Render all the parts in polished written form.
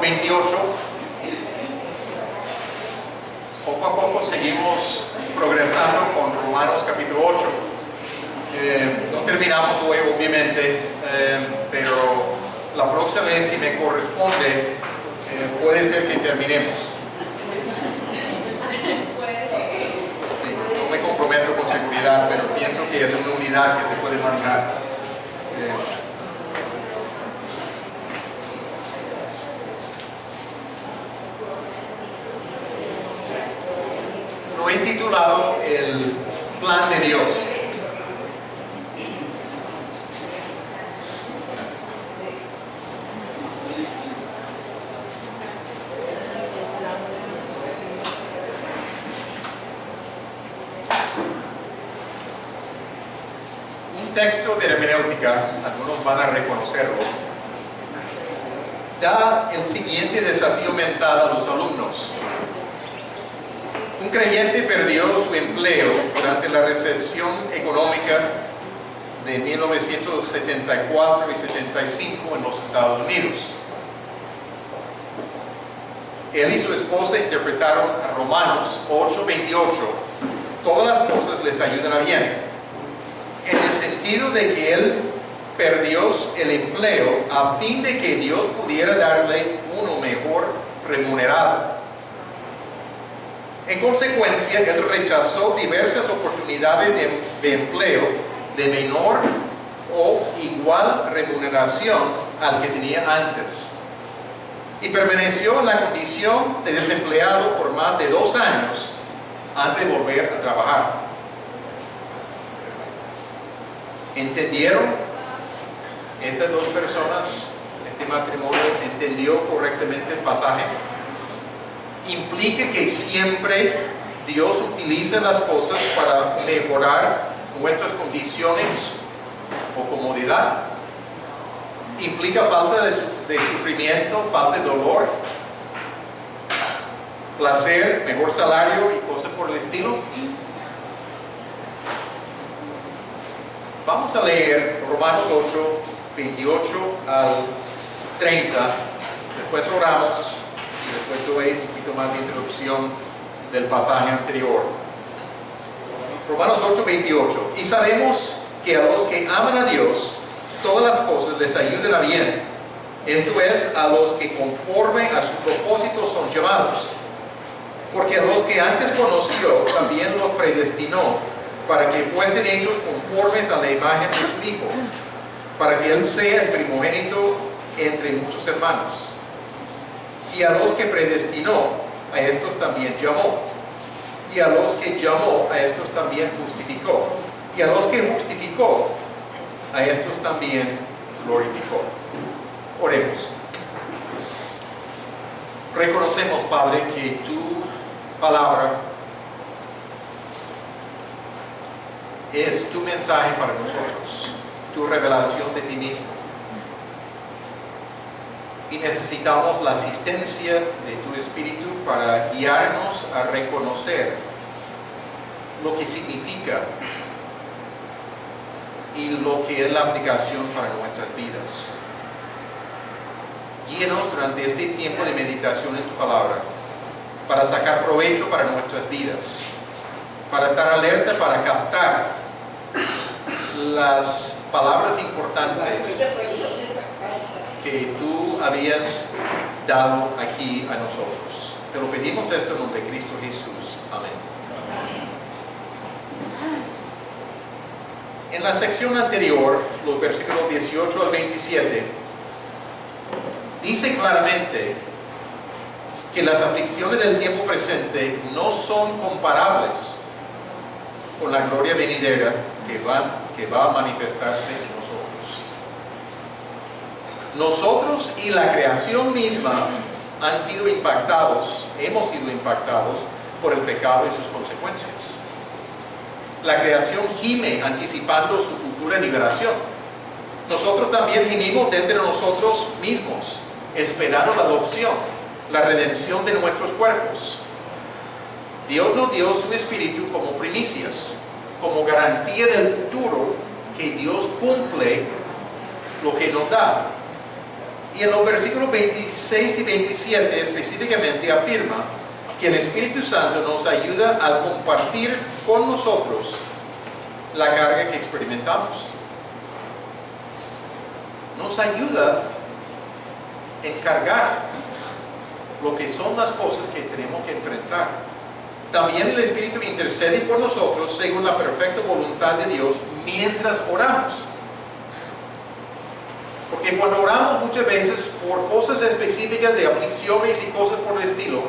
28. Poco a poco seguimos progresando con Romanos capítulo 8. No terminamos hoy, obviamente, pero la próxima vez que me corresponde, puede ser que terminemos. Sí, no me comprometo con seguridad, pero pienso que es una unidad que se puede manejar. Lo he titulado El plan de Dios. Un texto de hermenéutica, algunos van a reconocerlo, da el siguiente desafío mental a los alumnos. Un creyente perdió su empleo durante la recesión económica de 1974 y 75 en los Estados Unidos. Él y su esposa interpretaron a Romanos 8:28. Todas las cosas les ayudan a bien, en el sentido de que él perdió el empleo a fin de que Dios pudiera darle uno mejor remunerado. En consecuencia, él rechazó diversas oportunidades de empleo de menor o igual remuneración al que tenía antes, y permaneció en la condición de desempleado por más de 2 años antes de volver a trabajar. ¿Entendieron? Estas dos personas, este matrimonio, ¿entendió correctamente el pasaje? Implica que siempre Dios utiliza las cosas para mejorar nuestras condiciones o comodidad. Implica falta de sufrimiento, falta de dolor, placer, mejor salario y cosas por el estilo. Vamos a leer Romanos 8, 28 al 30. Después oramos. Después doy un poquito más de introducción del pasaje anterior. Romanos 8, 28. Y sabemos que a los que aman a Dios, todas las cosas les ayudan a bien. Esto es, a los que conforme a su propósito son llamados. Porque a los que antes conoció, también los predestinó, para que fuesen hechos conformes a la imagen de su Hijo, para que Él sea el primogénito entre muchos hermanos. Y a los que predestinó, a estos también llamó. Y a los que llamó, a estos también justificó. Y a los que justificó, a estos también glorificó. Oremos. Reconocemos, Padre, que tu palabra es tu mensaje para nosotros, tu revelación de ti mismo. Y necesitamos la asistencia de tu Espíritu para guiarnos a reconocer lo que significa y lo que es la aplicación para nuestras vidas. Guíanos durante este tiempo de meditación en tu palabra para sacar provecho para nuestras vidas, para estar alerta, para captar las palabras importantes que tú habías dado aquí a nosotros. Te lo pedimos esto en nombre de Cristo Jesús. Amén. En la sección anterior, los versículos 18 al 27, dice claramente que las aflicciones del tiempo presente no son comparables con la gloria venidera que va a manifestarse en nosotros. Nosotros y la creación misma hemos sido impactados por el pecado y sus consecuencias. La creación gime anticipando su futura liberación. Nosotros también gimimos dentro de nosotros mismos, esperando la adopción, la redención de nuestros cuerpos. Dios nos dio su Espíritu como primicias, como garantía del futuro que Dios cumple lo que nos da. Y en los versículos 26 y 27 específicamente afirma que el Espíritu Santo nos ayuda a compartir con nosotros la carga que experimentamos. Nos ayuda a encargar lo que son las cosas que tenemos que enfrentar. También el Espíritu intercede por nosotros según la perfecta voluntad de Dios mientras oramos. Porque cuando oramos muchas veces por cosas específicas de aflicciones y cosas por el estilo,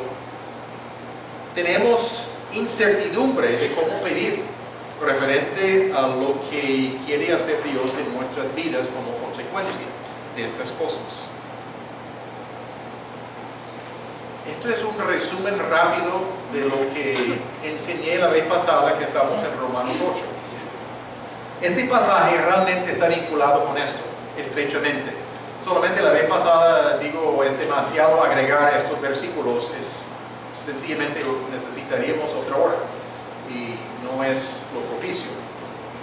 tenemos incertidumbre de cómo pedir referente a lo que quiere hacer Dios en nuestras vidas como consecuencia de estas cosas. Esto es un resumen rápido de lo que enseñé la vez pasada que estamos en Romanos 8. Este pasaje realmente está vinculado con esto, estrechamente. Solamente la vez pasada, digo, es demasiado agregar estos versículos, sencillamente necesitaríamos otra hora y no es lo propicio.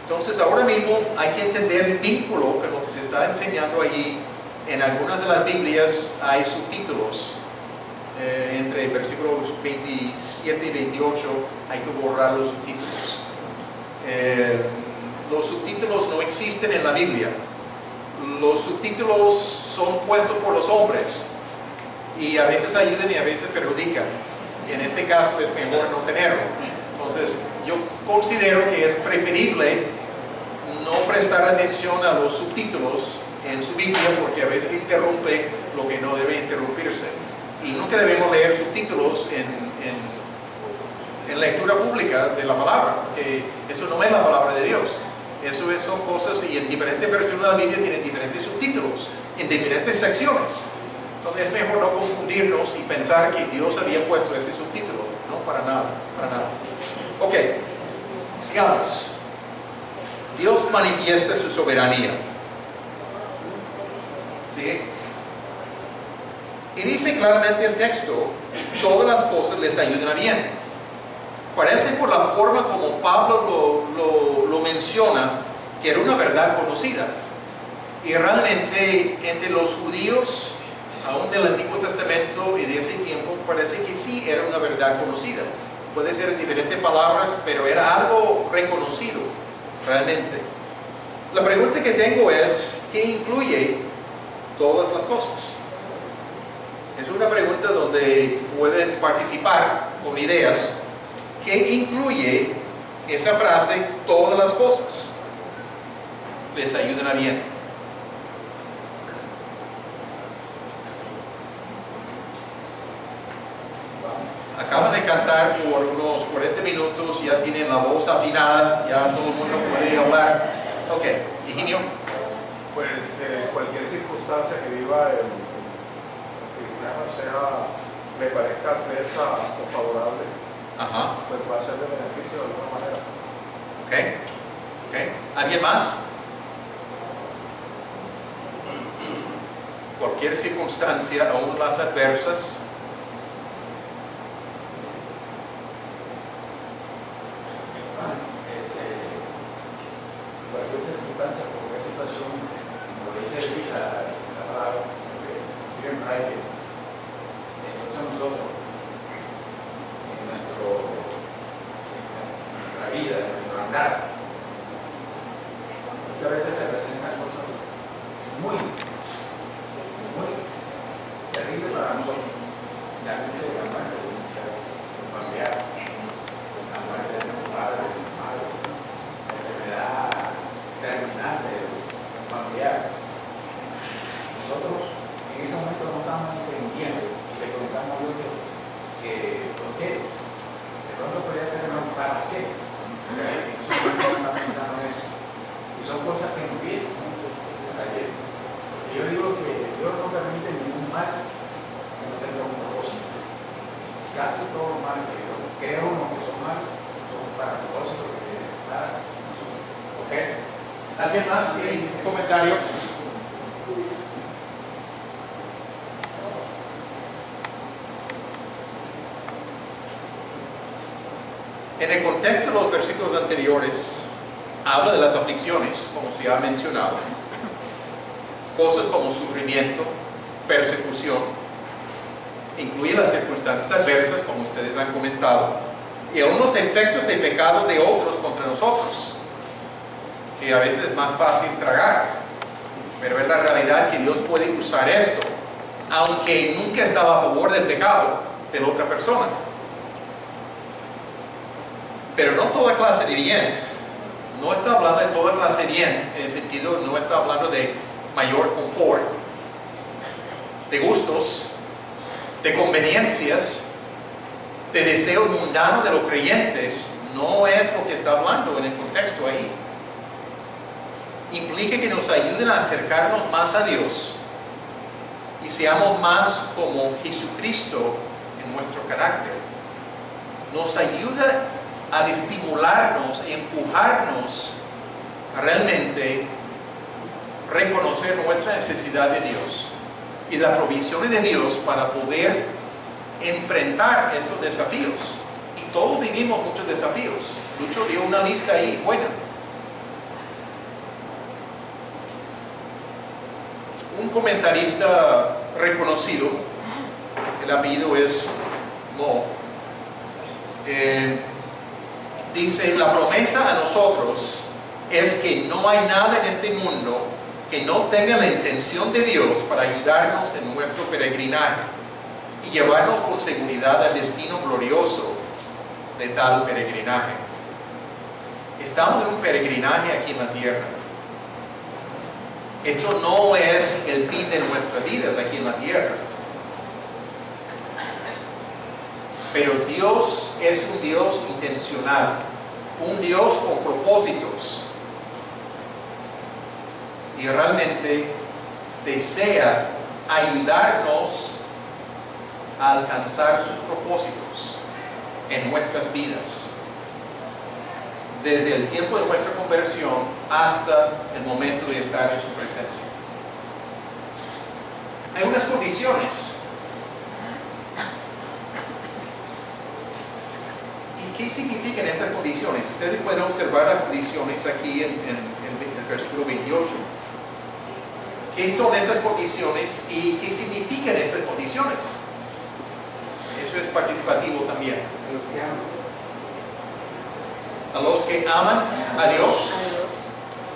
Entonces ahora mismo hay que entender el vínculo que lo que se está enseñando allí. En algunas de las Biblias hay subtítulos. Entre versículos 27 y 28 hay que borrar los subtítulos. Los subtítulos no existen en la Biblia. Los subtítulos son puestos por los hombres y a veces ayudan y a veces perjudican. En este caso es mejor no tenerlo. Entonces yo considero que es preferible no prestar atención a los subtítulos en su Biblia porque a veces interrumpe lo que no debe interrumpirse. Y nunca debemos leer subtítulos en lectura pública de la palabra, porque eso no es la palabra de Dios. Eso son cosas, y en diferentes versiones de la Biblia tienen diferentes subtítulos, en diferentes secciones. Entonces es mejor no confundirnos y pensar que Dios había puesto ese subtítulo. No, para nada, para nada. Ok, sigamos. Dios manifiesta su soberanía. ¿Sí? Y dice claramente el texto, todas las cosas les ayudan a bien. Parece por la forma como Pablo lo menciona, que era una verdad conocida. Y realmente entre los judíos, aún del Antiguo Testamento y de ese tiempo, parece que sí era una verdad conocida. Puede ser en diferentes palabras, pero era algo reconocido realmente. La pregunta que tengo es, ¿qué incluye todas las cosas? Es una pregunta donde pueden participar con ideas. ¿Qué incluye esa frase, todas las cosas les ayudan a bien? Acaban de cantar por unos 40 minutos, ya tienen la voz afinada, ya todo el mundo puede hablar. Ok, Higinio. Pues cualquier circunstancia que viva el cristiano le parezca adversa o favorable, pues va a ser de beneficio de alguna manera. Ok. ¿Alguien más? Cualquier circunstancia, aún las adversas. Cualquier circunstancia, cualquier situación, como dice la palabra, siempre hay que, entonces nosotros, en nuestra vida, en nuestro andar, muchas veces se presentan cosas muy terribles para nosotros, especialmente la muerte de un familiar, la muerte de un padre, de un madre, la enfermedad terminal de un familiar. Nosotros en ese momento no estamos entendiendo y le preguntamos a Dios que ¿por qué? De pronto podría ser mejor, ¿para qué? En ese momento no estamos pensando en eso. Y son cosas que nos vienen hasta ayer. Porque yo digo que Dios no permite ningún mal que no tenga un propósito. Casi todo mal que cree uno que son malos son para propósito que vienen para nosotros. Ok. ¿Alguien más tiene un comentario? En el contexto de los versículos anteriores, habla de las aflicciones, como se ha mencionado. Cosas como sufrimiento, persecución, incluye las circunstancias adversas, como ustedes han comentado, y aún los efectos de pecado de otros contra nosotros, que a veces es más fácil tragar, pero es la realidad que Dios puede usar esto, aunque nunca estaba a favor del pecado de la otra persona. Pero no toda clase de bien. No está hablando de toda clase de bien, en el sentido, no está hablando de mayor confort, de gustos, de conveniencias, de deseos mundanos de los creyentes. No es lo que está hablando en el contexto ahí. Implica que nos ayuden a acercarnos más a Dios y seamos más como Jesucristo en nuestro carácter. Nos ayuda a estimularnos y empujarnos a realmente reconocer nuestra necesidad de Dios y las provisiones de Dios para poder enfrentar estos desafíos. Y todos vivimos muchos desafíos. Lucho dio una lista ahí buena. Un comentarista reconocido, el apellido es Mo, dice: la promesa a nosotros es que no hay nada en este mundo que no tenga la intención de Dios para ayudarnos en nuestro peregrinaje y llevarnos con seguridad al destino glorioso de tal peregrinaje. Estamos en un peregrinaje aquí en la tierra. Esto no es el fin de nuestras vidas aquí en la tierra. Pero Dios es un Dios intencional, un Dios con propósitos. Y realmente desea ayudarnos a alcanzar sus propósitos en nuestras vidas, desde el tiempo de nuestra conversión hasta el momento de estar en su presencia. Hay unas condiciones. ¿Y qué significan estas condiciones? Ustedes pueden observar las condiciones aquí en el versículo 28. ¿Qué son estas condiciones y qué significan estas condiciones? Eso es participativo también. A los que aman a Dios.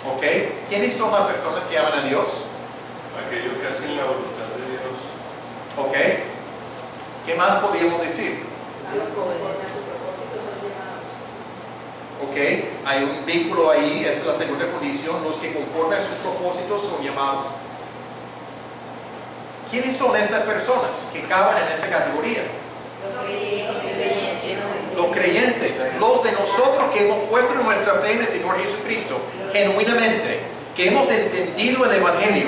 ¿Ok? ¿Quiénes son las personas que aman a Dios? Aquellos que hacen la voluntad de Dios. ¿Ok? ¿Qué más podríamos decir? ¿Ok? Hay un vínculo ahí, esa es la segunda condición. Los que conforme a sus propósitos son llamados. ¿Quiénes son estas personas que caben en esa categoría? Los creyentes, los de nosotros que hemos puesto nuestra fe en el Señor Jesucristo, genuinamente, que hemos entendido el Evangelio,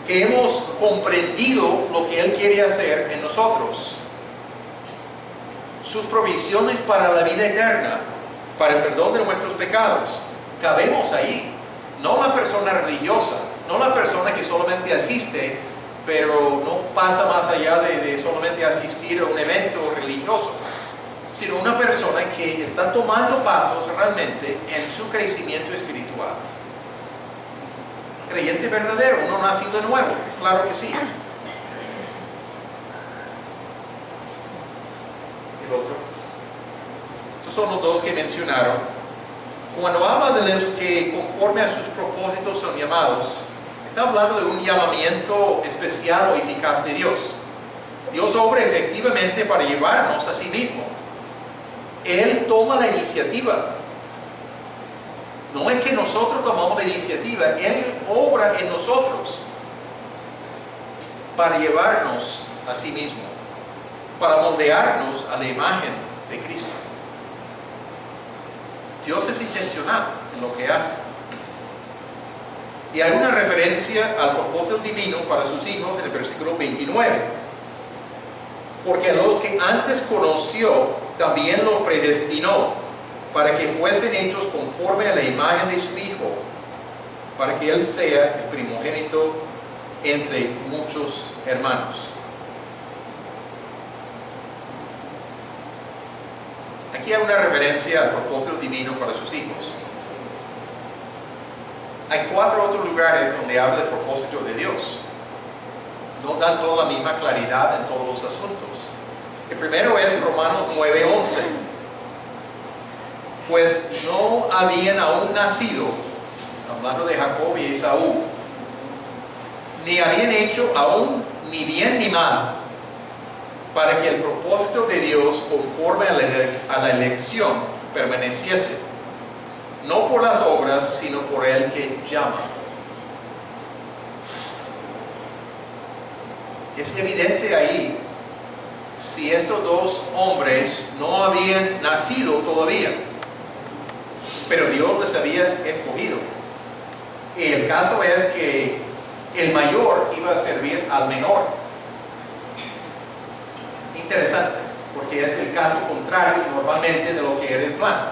que hemos comprendido lo que Él quiere hacer en nosotros. Sus provisiones para la vida eterna, para el perdón de nuestros pecados, cabemos ahí. No la persona religiosa, no la persona que solamente asiste, pero no pasa más allá de solamente asistir a un evento religioso, sino una persona que está tomando pasos realmente en su crecimiento espiritual. Creyente verdadero, uno nacido de nuevo, claro que sí. El otro. Estos son los dos que mencionaron. Cuando habla de los que conforme a sus propósitos son llamados, está hablando de un llamamiento especial o eficaz de Dios. Dios obra efectivamente para llevarnos a sí mismo. Él toma la iniciativa. No es que nosotros tomamos la iniciativa, Él obra en nosotros para llevarnos a sí mismo, para moldearnos a la imagen de Cristo. Dios es intencional en lo que hace. Y hay una referencia al propósito divino para sus hijos en el versículo 29. Porque a los que antes conoció, también los predestinó, para que fuesen hechos conforme a la imagen de su Hijo, para que Él sea el primogénito entre muchos hermanos. Aquí hay una referencia al propósito divino para sus hijos. Hay 4 otros lugares donde habla del propósito de Dios. dan toda la misma claridad en todos los asuntos. El primero es Romanos 9:11. Pues no habían aún nacido, hablando de Jacob y Esaú, ni habían hecho aún ni bien ni mal, para que el propósito de Dios conforme a la elección permaneciese, no por las obras, sino por el que llama. Es evidente ahí, si estos dos hombres no habían nacido todavía, pero Dios les había escogido. Y el caso es que el mayor iba a servir al menor. Interesante, porque es el caso contrario normalmente de lo que era el plan.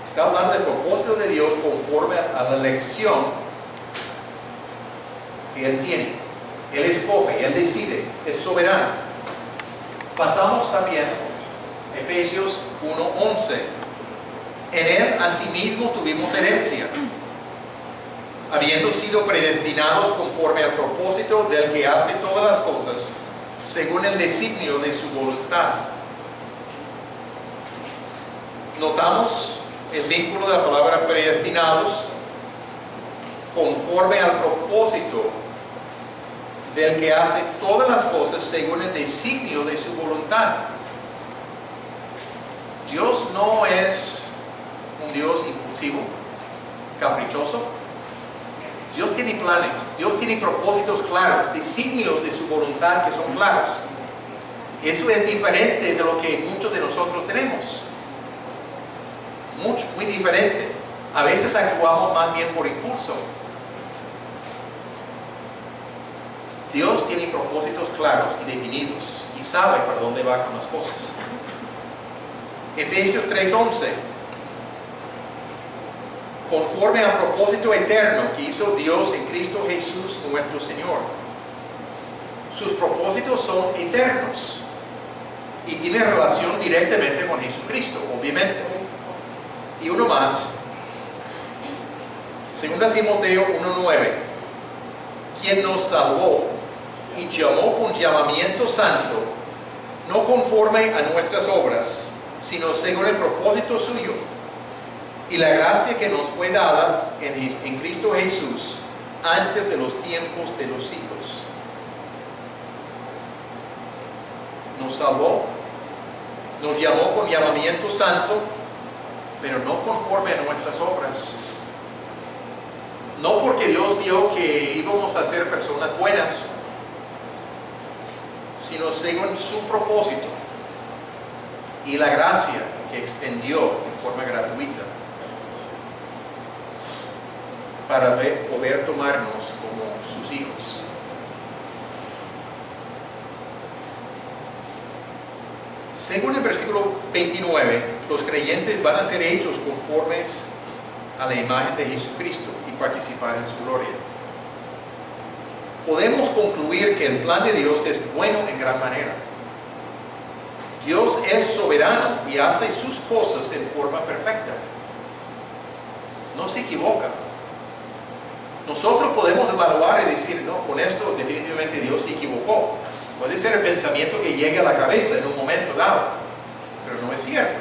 Está hablando del propósito de Dios conforme a la elección que Él tiene. Él escoge, Él decide, es soberano. Pasamos también a Efesios 1:11. En Él asimismo tuvimos herencia, habiendo sido predestinados conforme al propósito del que hace todas las cosas, según el designio de su voluntad. Notamos el vínculo de la palabra predestinados, conforme al propósito del que hace todas las cosas según el designio de su voluntad. Dios no es un Dios impulsivo, caprichoso. Dios tiene planes, Dios tiene propósitos claros, designios de su voluntad que son claros. Eso es diferente de lo que muchos de nosotros tenemos. Muy diferente. A veces actuamos más bien por impulso. Dios tiene propósitos claros y definidos y sabe para dónde va con las cosas. Efesios 3:11. Conforme al propósito eterno que hizo Dios en Cristo Jesús nuestro Señor. Sus propósitos son eternos y tienen relación directamente con Jesucristo, obviamente. Y uno más, 2 Timoteo 1:9, quien nos salvó y llamó con llamamiento santo, no conforme a nuestras obras, sino según el propósito suyo y la gracia que nos fue dada en Cristo Jesús antes de los tiempos de los siglos. Nos salvó, nos llamó con llamamiento santo, pero no conforme a nuestras obras. No porque Dios vio que íbamos a ser personas buenas, sino según su propósito y la gracia que extendió en forma gratuita para poder tomarnos como sus hijos. Según el versículo 29, los creyentes van a ser hechos conformes a la imagen de Jesucristo y participar en su gloria. Podemos concluir que el plan de Dios es bueno en gran manera. Dios es soberano y hace sus cosas en forma perfecta. No se equivoca. Nosotros podemos evaluar y decir, no, con esto definitivamente Dios se equivocó. Puede ser el pensamiento que llegue a la cabeza en un momento dado, pero no es cierto.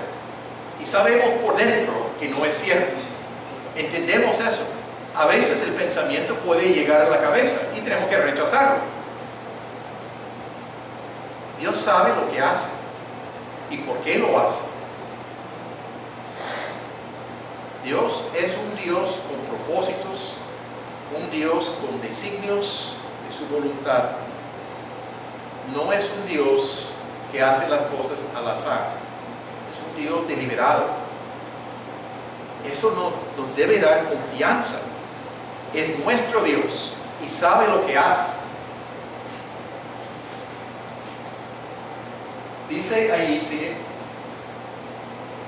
Y sabemos por dentro que no es cierto. Entendemos eso. A veces el pensamiento puede llegar a la cabeza y tenemos que rechazarlo. Dios sabe lo que hace y por qué lo hace. Dios es un Dios con propósitos, un Dios con designios de su voluntad. No es un Dios que hace las cosas al azar. Es un Dios deliberado. Eso nos debe dar confianza. Es nuestro Dios y sabe lo que hace. Dice ahí, ¿sí?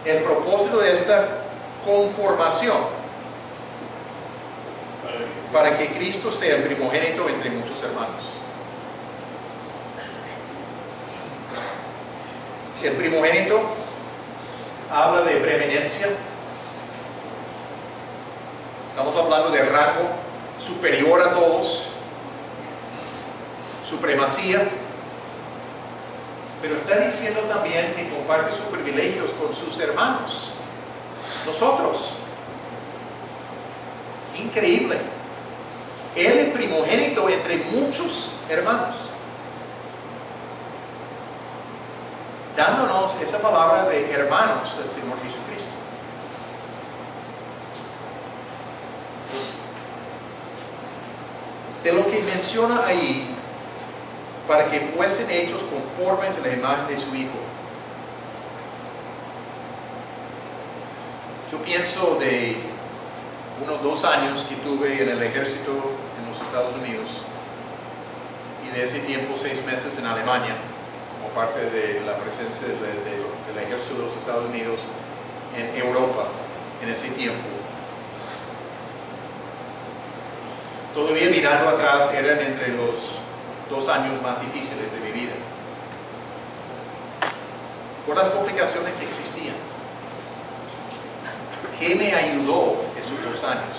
El propósito de esta conformación para que Cristo sea el primogénito entre muchos hermanos. El primogénito habla de preeminencia. Estamos hablando de rango superior a todos, supremacía, pero está diciendo también que comparte sus privilegios con sus hermanos, nosotros. Increíble. Él es primogénito entre muchos hermanos, dándonos esa palabra de hermanos del Señor Jesucristo. De lo que menciona ahí, para que fuesen hechos conformes a la imagen de su Hijo. Yo pienso de unos 2 años que tuve en el ejército en los Estados Unidos, y de ese tiempo 6 meses en Alemania, como parte de la presencia del ejército de los Estados Unidos en Europa en ese tiempo. Todavía mirando atrás, eran entre los 2 años más difíciles de mi vida, por las complicaciones que existían. ¿Qué me ayudó esos 2 años?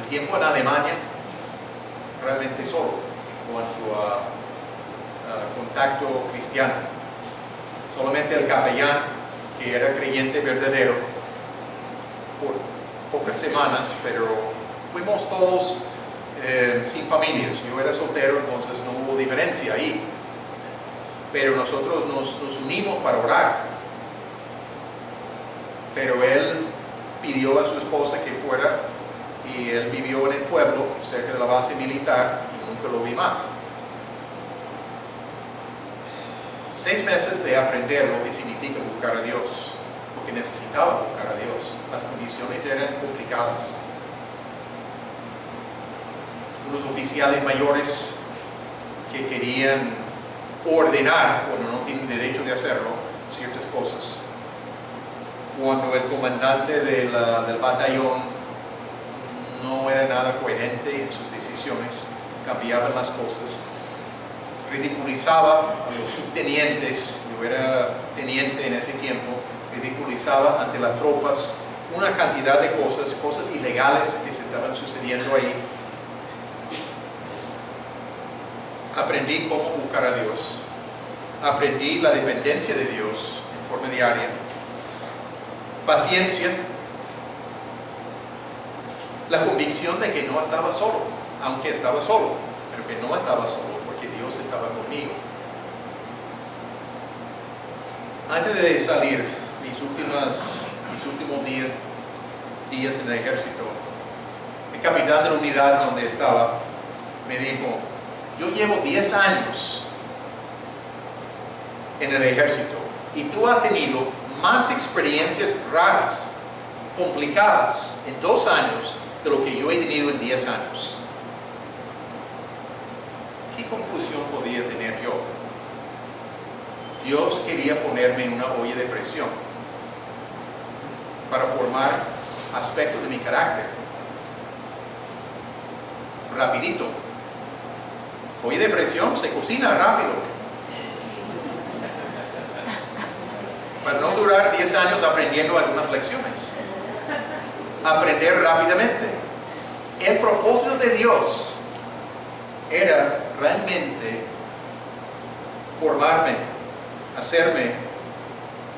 El tiempo en Alemania, realmente solo, en cuanto a contacto cristiano. Solamente el capellán, que era creyente verdadero, por pocas semanas, pero fuimos todos sin familias. Yo era soltero, entonces no hubo diferencia ahí, pero nosotros nos unimos para orar. Pero él pidió a su esposa que fuera, y él vivió en el pueblo cerca de la base militar, y nunca lo vi más. 6 meses de aprender lo que significa buscar a Dios, porque necesitaba buscar a Dios. Las condiciones eran complicadas. Unos oficiales mayores que querían ordenar, cuando no tienen derecho de hacerlo, ciertas cosas. Cuando el comandante del batallón no era nada coherente en sus decisiones, cambiaban las cosas, ridiculizaba a los subtenientes. Yo era teniente en ese tiempo, ridiculizaba ante las tropas una cantidad de cosas ilegales que se estaban sucediendo ahí. Aprendí cómo buscar a Dios, aprendí la dependencia de Dios en forma diaria, paciencia, la convicción de que no estaba solo, aunque estaba solo, pero que no estaba solo porque Dios estaba conmigo. Antes de salir, mis últimos días en el ejército, el capitán de la unidad donde estaba me dijo: yo llevo 10 años en el ejército y tú has tenido más experiencias raras, complicadas en 2 años de lo que yo he tenido en 10 años. ¿Qué conclusión podía tener yo? Dios quería ponerme en una olla de presión para formar aspectos de mi carácter. Rapidito. Olla de presión se cocina rápido. Para no durar 10 años aprendiendo algunas lecciones. Aprender rápidamente. El propósito de Dios era realmente formarme, hacerme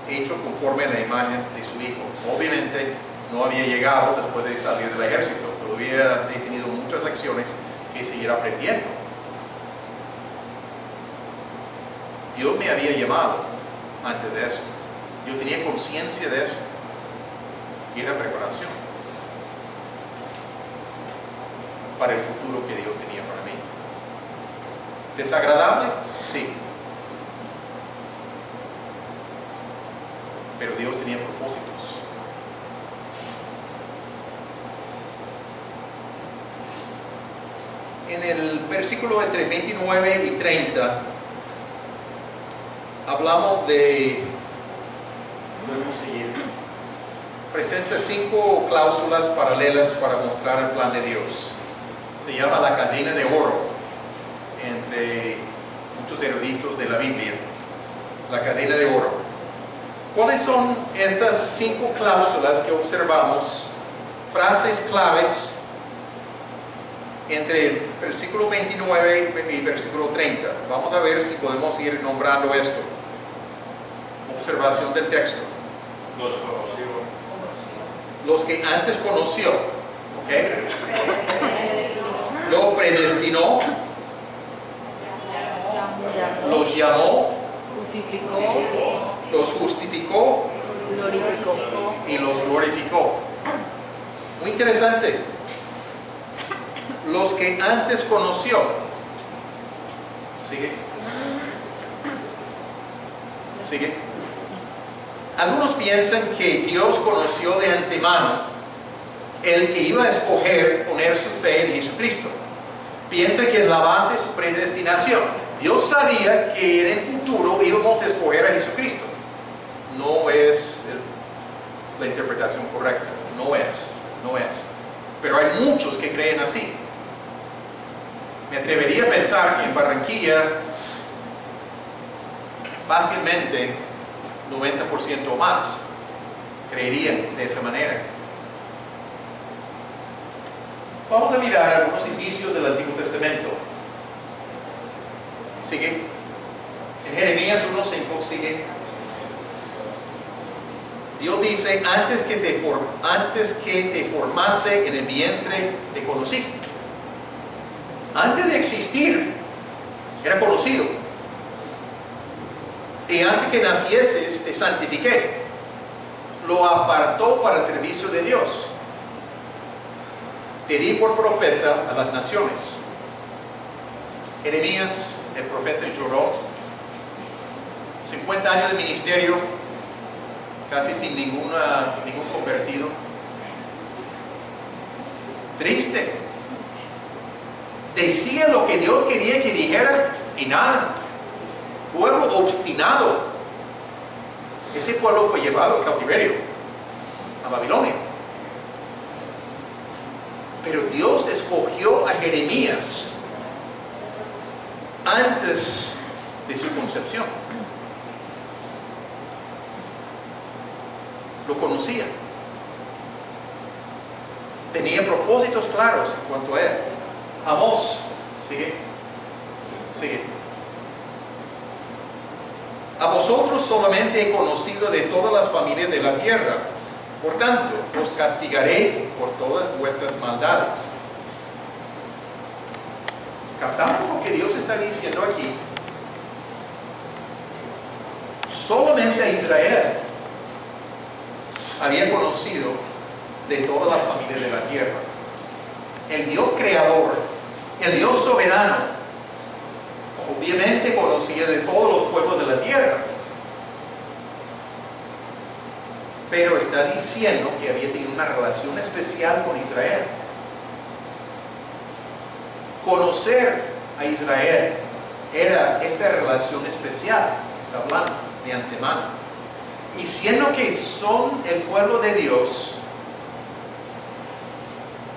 hecho conforme a la imagen de su Hijo. Obviamente no había llegado después de salir del ejército. Todavía he tenido muchas lecciones que seguir aprendiendo. Dios me había llamado antes de eso. Yo tenía conciencia de eso. Y era preparación para el futuro que Dios tenía para mí. ¿Desagradable? Sí. Pero Dios tenía propósitos. En el versículo entre 29 y 30 hablamos de, podemos seguir, presenta 5 cláusulas paralelas para mostrar el plan de Dios. Se llama la cadena de oro entre muchos eruditos de la Biblia, la cadena de oro. ¿Cuáles son estas 5 cláusulas que observamos? Frases claves entre el versículo 29 y versículo 30. Vamos a ver si podemos ir nombrando esto. Observación del texto. Los conoció. Los que antes conoció, ¿ok? Los predestinó, los llamó, los justificó y los glorificó. Muy interesante. Los que antes conoció. ¿Sigue? ¿Sigue? Algunos piensan que Dios conoció de antemano el que iba a escoger poner su fe en Jesucristo. Piensa que es la base de su predestinación. Dios sabía que en el futuro íbamos a escoger a Jesucristo. No es la interpretación correcta. No es. Pero hay muchos que creen así. Me atrevería a pensar que en Barranquilla fácilmente 90% o más creerían de esa manera. Vamos a mirar algunos indicios del Antiguo Testamento. ¿Sigue? En Jeremías 1:5 sigue. Dios dice, antes que te formase en el vientre, te conocí. Antes de existir, era conocido. Y antes que nacieses, te santifiqué. Lo apartó para el servicio de Dios. Te di por profeta a las naciones. Jeremías, el profeta, lloró. 50 años de ministerio, casi sin ningún convertido. Triste. Decía lo que Dios quería que dijera y nada. Pueblo obstinado. Ese pueblo fue llevado en cautiverio a Babilonia. Pero Dios escogió a Jeremías antes de su concepción. Lo conocía. Tenía propósitos claros en cuanto a él. Amós, sigue. A vosotros solamente he conocido de todas las familias de la tierra. Por tanto, os castigaré por todas vuestras maldades. ¿Captamos lo que Dios está diciendo aquí? Solamente a Israel había conocido de todas las familias de la tierra. El Dios creador, el Dios soberano, obviamente conocía de todos los pueblos de la tierra. Pero está diciendo que había tenido una relación especial con Israel. Conocer a Israel era esta relación especial, está hablando de antemano. Y siendo que son el pueblo de Dios,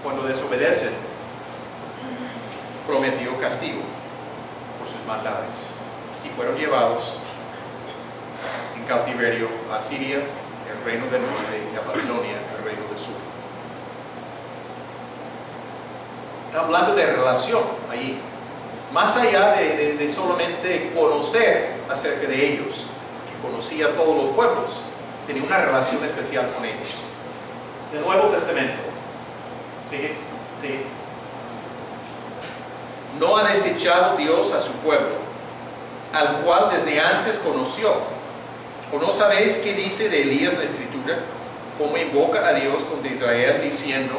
cuando desobedecen, prometió castigo por sus maldades. Y fueron llevados en cautiverio a Siria, el reino del norte, y a Babilonia, el reino del sur. Está hablando de relación ahí, más allá de solamente conocer acerca de ellos, que conocía a todos los pueblos, tenía una relación especial con ellos. El Nuevo Testamento, ¿sigue? No ha desechado Dios a su pueblo, al cual desde antes conoció. ¿O no sabéis qué dice de Elías la Escritura? Cómo invoca a Dios contra Israel diciendo,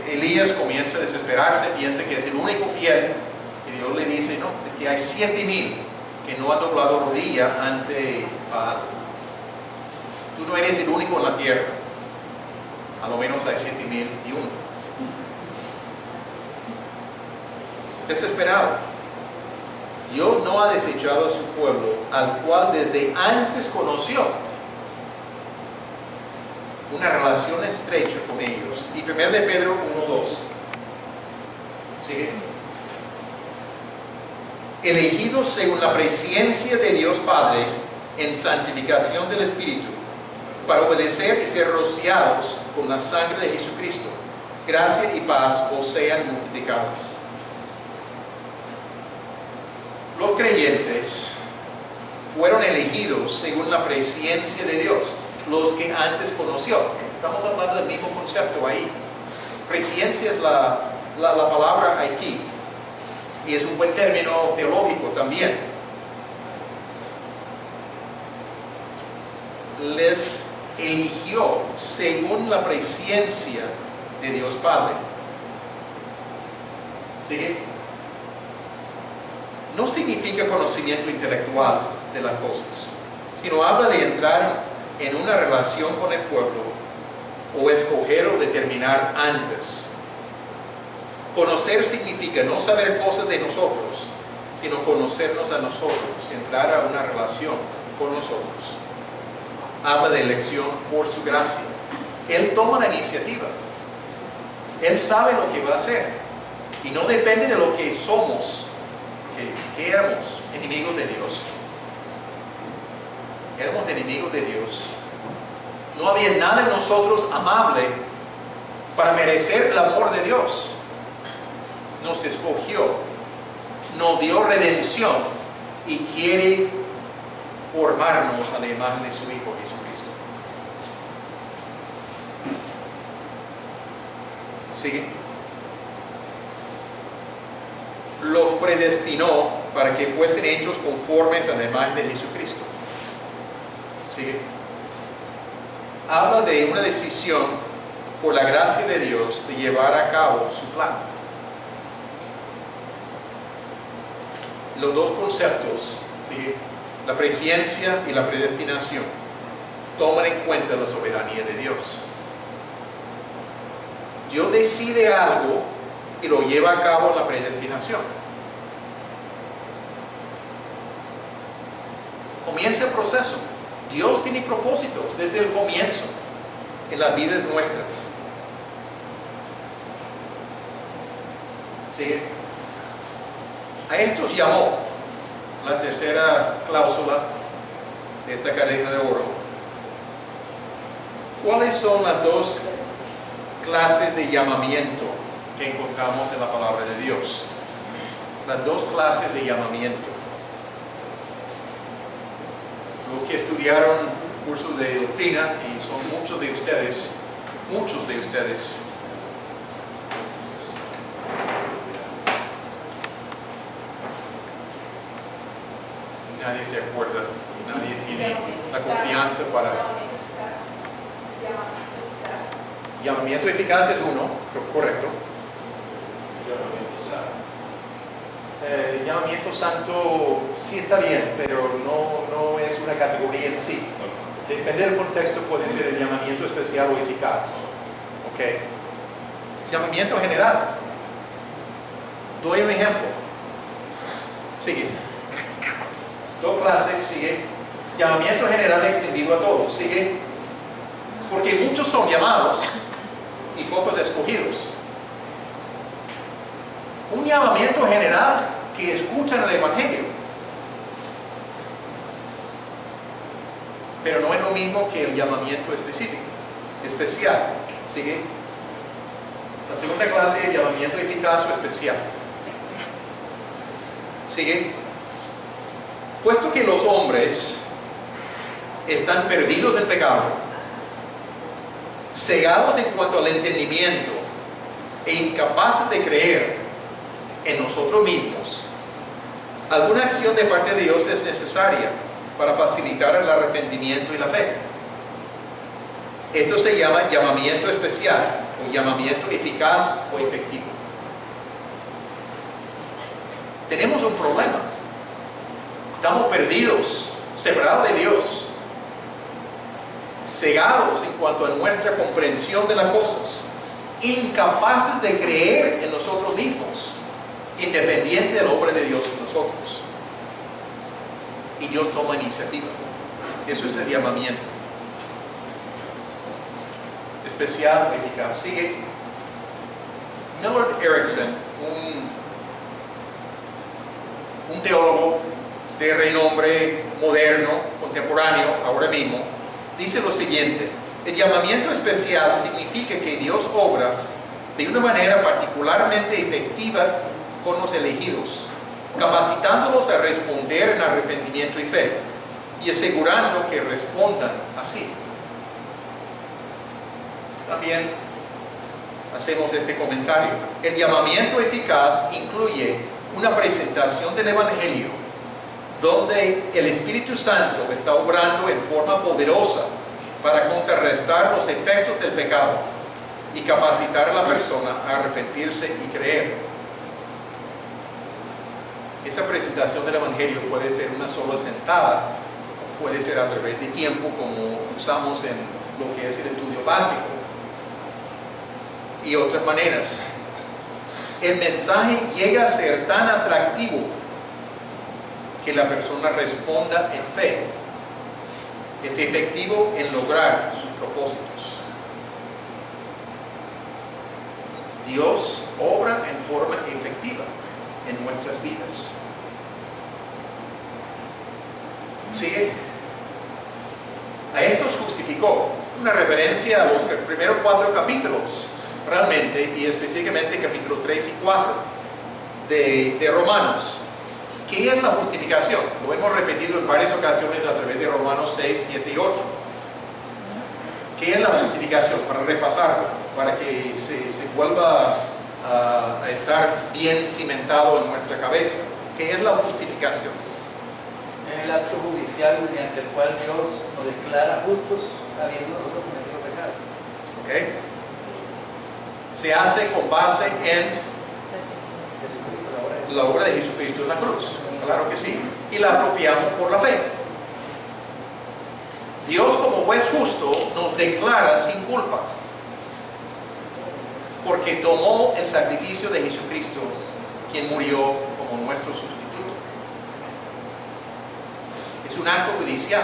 Elías comienza a desesperarse, piensa que es el único fiel, y Dios le dice, no, es que hay 7,000 que no han doblado rodilla ante Baal. Tú no eres el único en la tierra, a lo menos hay 7,001. Desesperado. Dios no ha desechado a su pueblo, al cual desde antes conoció. Una relación estrecha con ellos. Y 1 de Pedro 1:2. ¿Sigue? Elegidos según la presencia de Dios Padre en santificación del Espíritu, para obedecer y ser rociados con la sangre de Jesucristo, gracia y paz os sean multiplicadas. Los creyentes fueron elegidos según la presciencia de Dios, los que antes conoció. Estamos hablando del mismo concepto ahí. Presciencia es la palabra aquí, y es un buen término teológico también. Les eligió según la presciencia de Dios Padre. ¿Sigue? No significa conocimiento intelectual de las cosas, sino habla de entrar en una relación con el pueblo o escoger o determinar antes. Conocer significa no saber cosas de nosotros, sino conocernos a nosotros, entrar a una relación con nosotros. Habla de elección por su gracia. Él toma la iniciativa. Él sabe lo que va a hacer. Y no depende de lo que somos, que éramos enemigos de Dios. Éramos enemigos de Dios. No había nada en nosotros amable para merecer el amor de Dios. Nos escogió, nos dio redención y quiere formarnos a la imagen de su Hijo Jesucristo. ¿Sigue? Los predestinó para que fuesen hechos conformes a la imagen de Jesucristo. ¿Sigue? Habla de una decisión por la gracia de Dios de llevar a cabo su plan. Los dos conceptos, ¿sigue?, la presciencia y la predestinación, toman en cuenta la soberanía de Dios. Dios decide algo y lo lleva a cabo en la predestinación. Comienza el proceso. Dios tiene propósitos desde el comienzo en las vidas nuestras. ¿Sigue? A estos llamó, la tercera cláusula de esta cadena de oro. ¿Cuáles son las dos clases de llamamiento que encontramos en la palabra de Dios? Las dos clases de llamamiento. Los que estudiaron cursos de doctrina, y son muchos de ustedes, nadie se acuerda y nadie tiene la confianza para... Llamamiento eficaz es uno, correcto. Llamamiento santo sí está bien, pero no es una categoría en sí. Depende del contexto, puede ser el llamamiento especial o eficaz. Okay. Llamamiento general. Doy un ejemplo. Sigue. Dos clases, sigue. Llamamiento general extendido a todos, sigue. Porque muchos son llamados y pocos escogidos. Un llamamiento general que escuchan el Evangelio. Pero no es lo mismo que el llamamiento específico, especial. ¿Sigue? La segunda clase es llamamiento eficaz o especial. ¿Sigue? Puesto que los hombres están perdidos en pecado, cegados en cuanto al entendimiento e incapaces de creer en nosotros mismos, alguna acción de parte de Dios es necesaria para facilitar el arrepentimiento y la fe. Esto se llama llamamiento especial o llamamiento eficaz o efectivo. Tenemos un problema. Estamos perdidos, separados de Dios, cegados en cuanto a nuestra comprensión de las cosas, incapaces de creer en nosotros mismos, independiente de la obra de Dios en nosotros. Y Dios toma iniciativa. Eso es el llamamiento especial o eficaz. Sigue. Millard Erickson, un teólogo de renombre moderno, contemporáneo, ahora mismo, dice lo siguiente: el llamamiento especial significa que Dios obra de una manera particularmente efectiva con los elegidos, capacitándolos a responder en arrepentimiento y fe, y asegurando que respondan así. También hacemos este comentario. El llamamiento eficaz incluye una presentación del Evangelio, donde el Espíritu Santo está obrando en forma poderosa para contrarrestar los efectos del pecado y capacitar a la persona a arrepentirse y creer. Esa presentación del Evangelio puede ser una sola sentada, puede ser a través de tiempo, como usamos en lo que es el estudio básico, y otras maneras. El mensaje llega a ser tan atractivo que la persona responda en fe. Es efectivo en lograr sus propósitos. Dios obra en forma efectiva en nuestras vidas. ¿Sigue? A estos justificó, una referencia a los primeros 4 capítulos, realmente, y específicamente capítulo 3 y 4 de Romanos. ¿Qué es la justificación? Lo hemos repetido en varias ocasiones a través de Romanos 6, 7 y 8. ¿Qué es la justificación? Para repasarlo, para que se vuelva a estar bien cimentado en nuestra cabeza. ¿Qué es la justificación? Es el acto judicial mediante el cual Dios nos declara justos habiendo nosotros cometido pecado. ¿Okay? Se hace con base en la obra de Jesucristo en la cruz. Claro que sí. Y la apropiamos por la fe. Dios, como juez justo, nos declara sin culpa, porque tomó el sacrificio de Jesucristo, quien murió como nuestro sustituto. Es un acto judicial.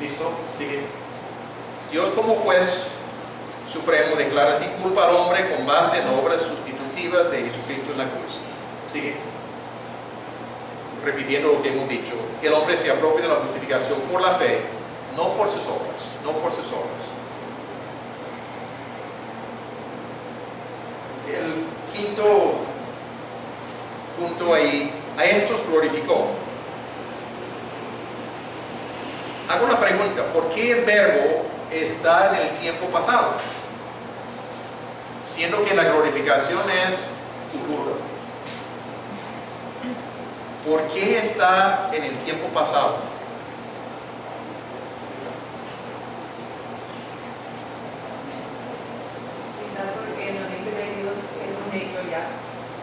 ¿Listo? Sigue. Dios, como juez supremo, declara sin culpa al hombre con base en la obra sustitutiva de Jesucristo en la cruz. Sigue. Repitiendo lo que hemos dicho, el hombre se apropia de la justificación por la fe, no por sus obras, no por sus obras. El quinto punto ahí, a estos glorificó. Hago una pregunta, ¿por qué el verbo está en el tiempo pasado? Siendo que la glorificación es futuro. ¿Por qué está en el tiempo pasado? Quizás porque en la mente de Dios es un hecho ya.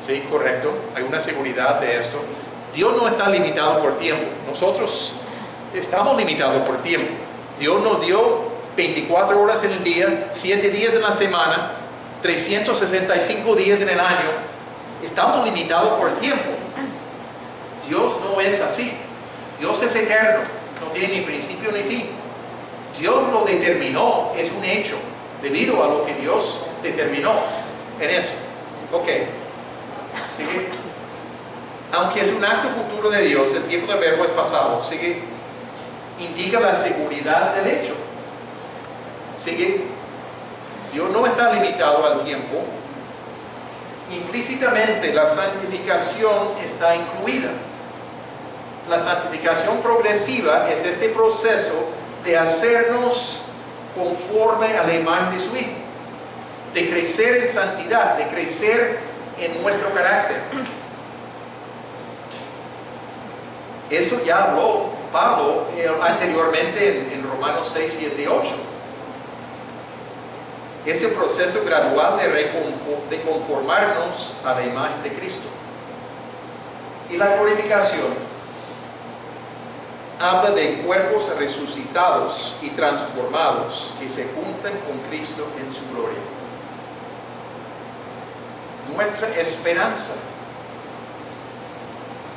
Sí, correcto. Hay una seguridad de esto. Dios no está limitado por tiempo. Nosotros estamos limitados por tiempo. Dios nos dio 24 horas en el día, 7 días en la semana, 365 días en el año. Estamos limitados por el tiempo. Dios no es así. Dios es eterno, no tiene ni principio ni fin. Dios lo determinó, es un hecho, debido a lo que Dios determinó en eso. Ok, sigue. Aunque es un acto futuro de Dios, el tiempo del verbo es pasado. Sigue. Indica la seguridad del hecho. Sigue. Dios no está limitado al tiempo. Implícitamente la santificación está incluida. La santificación progresiva es este proceso de hacernos conforme a la imagen de su Hijo, de crecer en santidad, de crecer en nuestro carácter. Eso ya habló Pablo anteriormente en Romanos 6, 7 y 8. Ese proceso gradual de conformarnos a la imagen de Cristo. Y la glorificación habla de cuerpos resucitados y transformados que se juntan con Cristo en su gloria. Nuestra esperanza,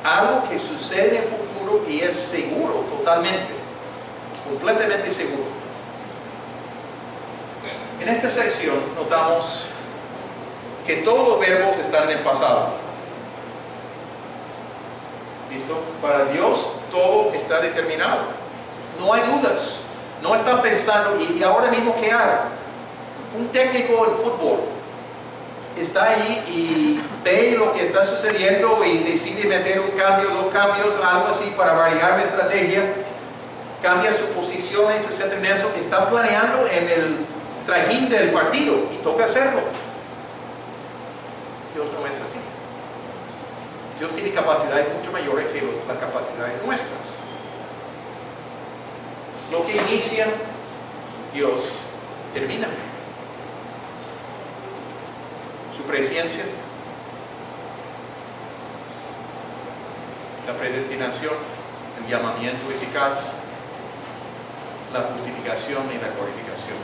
algo que sucede en el futuro y es seguro totalmente, completamente seguro. En esta sección notamos que todos los verbos están en el pasado. ¿Listo? Para Dios todo está determinado. No hay dudas. No está pensando, ¿y ahora mismo qué hago? Un técnico en fútbol está ahí y ve lo que está sucediendo y decide meter un cambio, 2 cambios, algo así para variar la estrategia, cambia sus posiciones, etcétera. En eso está planeando en el trajín del partido y toca hacerlo. Dios no es así. Dios tiene capacidades mucho mayores que las capacidades nuestras. Lo que inicia, Dios termina. Su presencia, la predestinación, el llamamiento eficaz, la justificación y la glorificación.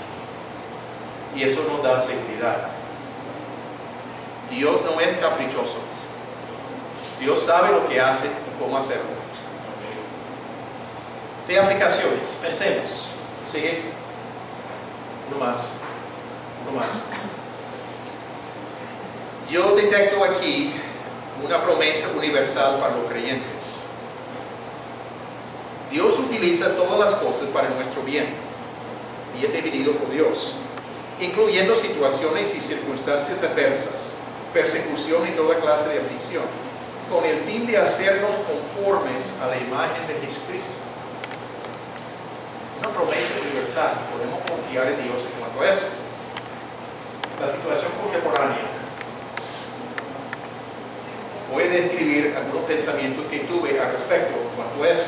Y eso nos da seguridad. Dios no es caprichoso. Dios sabe lo que hace y cómo hacerlo. De aplicaciones, pensemos. ¿Sigue? Uno más. Yo detecto aquí una promesa universal para los creyentes. Dios utiliza todas las cosas para nuestro bien definido por Dios, incluyendo situaciones y circunstancias adversas, persecución y toda clase de aflicción, con el fin de hacernos conformes a la imagen de Jesucristo. Una promesa universal, podemos confiar en Dios en cuanto a eso. La situación contemporánea. Voy a describir algunos pensamientos que tuve al respecto en cuanto a eso.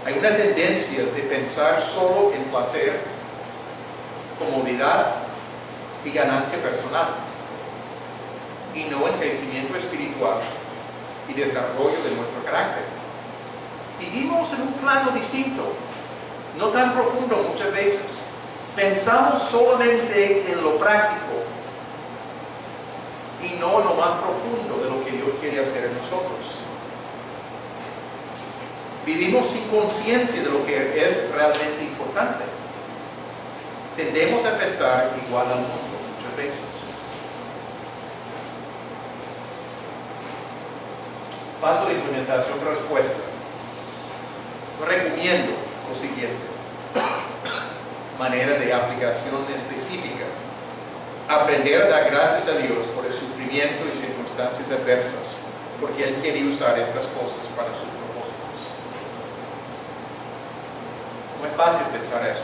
Hay una tendencia de pensar solo en placer, comodidad y ganancia personal, y no en crecimiento espiritual y desarrollo de nuestro carácter. Vivimos en un plano distinto, no tan profundo muchas veces. Pensamos solamente en lo práctico y no en lo más profundo de lo que Dios quiere hacer en nosotros. Vivimos sin conciencia de lo que es realmente importante. Tendemos a pensar igual al mundo muchas veces. Paso de implementación respuesta. Recomiendo lo siguiente. Manera de aplicación específica. Aprender a dar gracias a Dios por el sufrimiento y circunstancias adversas, porque Él quiere usar estas cosas para sus propósitos. No es fácil pensar eso.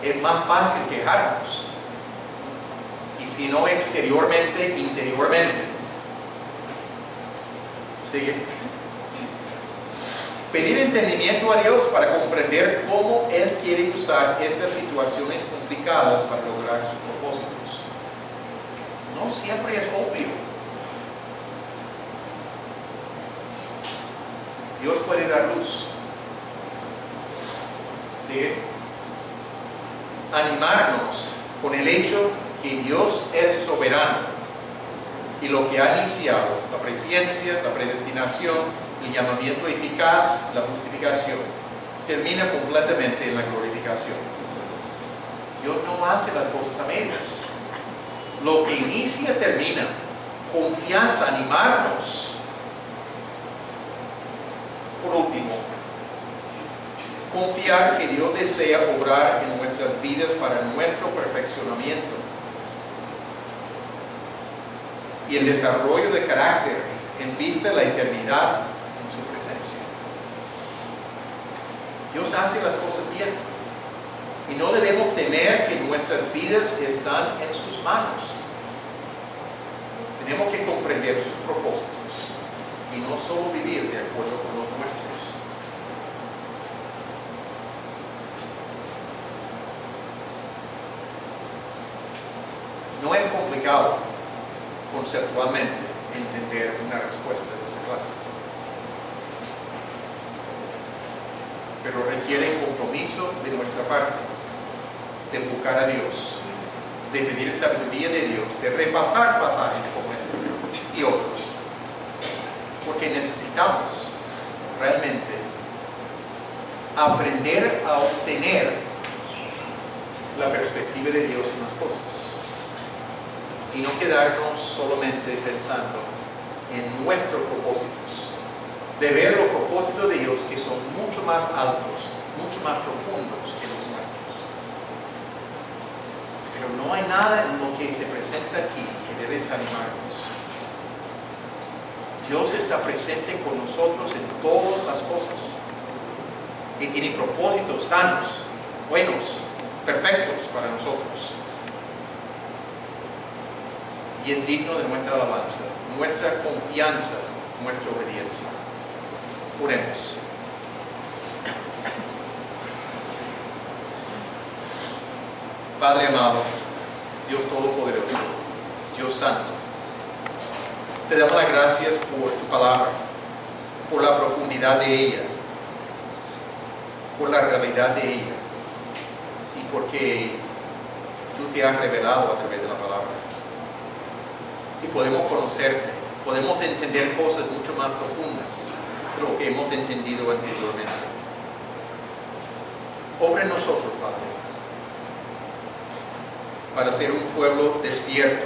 Es más fácil quejarnos. Y si no exteriormente, interiormente. Sigue. Pedir entendimiento a Dios para comprender cómo Él quiere usar estas situaciones complicadas para lograr sus propósitos. No siempre es obvio. Dios puede dar luz. ¿Sigue? Animarnos con el hecho que Dios es soberano y lo que ha iniciado, la presencia, la predestinación, el llamamiento eficaz, la justificación, termina completamente en la glorificación. Dios no hace las cosas a medias. Lo que inicia termina. Confianza, animarnos. Por último, confiar que Dios desea obrar en nuestras vidas para nuestro perfeccionamiento y el desarrollo de carácter en vista de la eternidad en su presencia. Dios hace las cosas bien y no debemos temer que nuestras vidas están en sus manos. Tenemos que comprender sus propósitos y no solo vivir de acuerdo con los nuestros. No es complicado conceptualmente entender una respuesta de esa clase, pero requiere compromiso de nuestra parte, de buscar a Dios, de pedir sabiduría de Dios, de repasar pasajes como este y otros, porque necesitamos realmente aprender a obtener la perspectiva de Dios en las cosas y no quedarnos solamente pensando en nuestros propósitos de ver los propósitos de Dios que son mucho más altos, mucho más profundos que los nuestros. Pero no hay nada en lo que se presenta aquí que debe desanimarnos. Dios está presente con nosotros en todas las cosas y tiene propósitos sanos, buenos, perfectos para nosotros. Y es digno de nuestra alabanza, nuestra confianza, nuestra obediencia. Oremos. Padre amado, Dios Todopoderoso, Dios Santo, te damos las gracias por tu palabra, por la profundidad de ella, por la realidad de ella y porque tú te has revelado a través de la palabra. Y podemos conocerte, podemos entender cosas mucho más profundas de lo que hemos entendido anteriormente. Obra en nosotros, Padre, para ser un pueblo despierto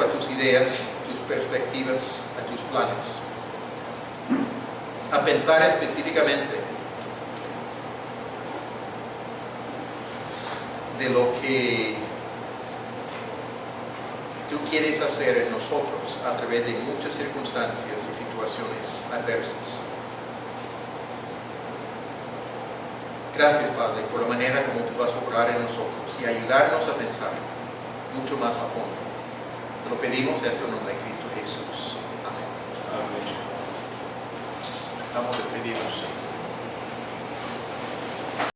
a tus ideas, tus perspectivas, a tus planes, a pensar específicamente de lo que tú quieres hacer en nosotros a través de muchas circunstancias y situaciones adversas. Gracias, Padre, por la manera como tú vas a obrar en nosotros y ayudarnos a pensar mucho más a fondo. Te lo pedimos esto en nombre de Cristo Jesús. Amén. Estamos despedidos.